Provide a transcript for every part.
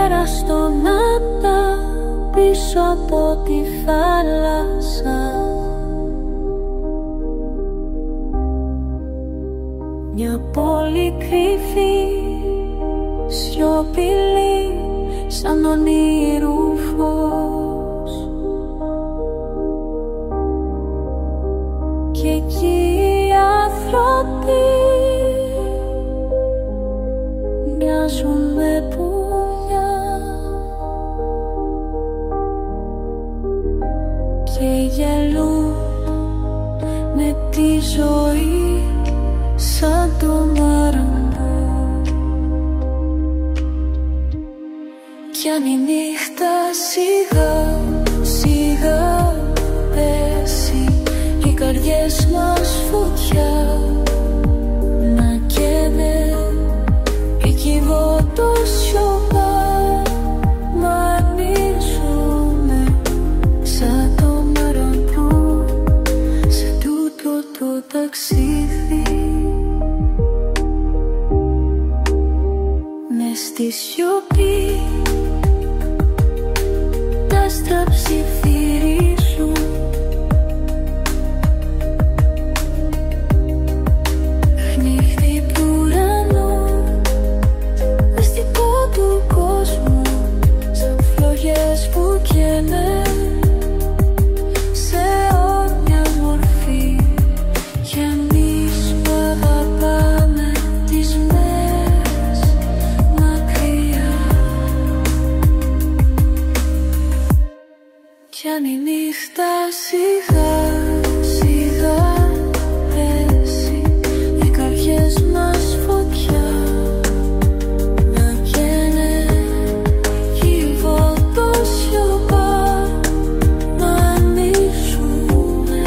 αέρα στον άπτα πίσω από τη θάλασσα. Μια πόλη κρυφή, σιωπηλή, σαν ονείρου φως. Κι εκεί οι άνθρωποι μοιάζουν με πουλιά και γελούν με τη ζωή σαν το μαραμπού. Κι αν η νύχτα σιγά σιγά πέσει, οι καρδιές μας φωτιά να καίνε, και κύβω το σιωπά, μα ανήσουνε σαν το μαραμπού σε τούτο το ταξίδι. Μες στη σιωπή τα άστρα ψιθυρίζουν, νύχτη του ουρανού, μυστικό του κόσμου, σαν φλόγες που καίνε σε όρμια μορφή. Κι εμείς που αγαπάμε τις μέρες μακριά. Κι αν η νύχτα σιγά σιγά πέσει, οι καρδιές μας φωτιά να καίνε, κύβω το σιωπά, μα ανήσουνε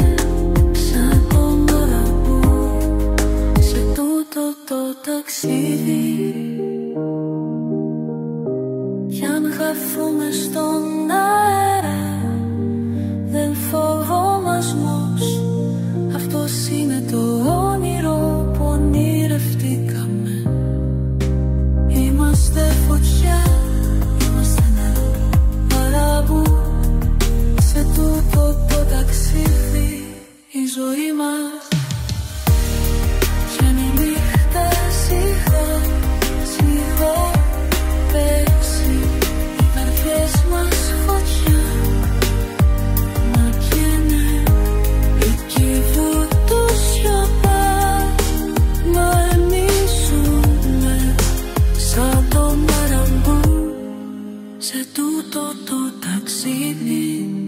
σαν το μαραμπού σε τούτο το ταξίδι. Κι αν χαθούμε στον αέρα δεν φοβόμασμος, αυτός είναι το όνειρο που ονειρευτήκαμε. Είμαστε φωτιά, είμαστε νερό, μαραμπού σε τούτο το ταξίδι η ζωή μας. Κι αν η νύχτα σιγά σιγά πέσει, οι καρδιές μας φωτιά να καίνε, εκεί που το σιωπά, μα ανήσουνε σαν το μαραμπού σε τούτο το ταξίδι.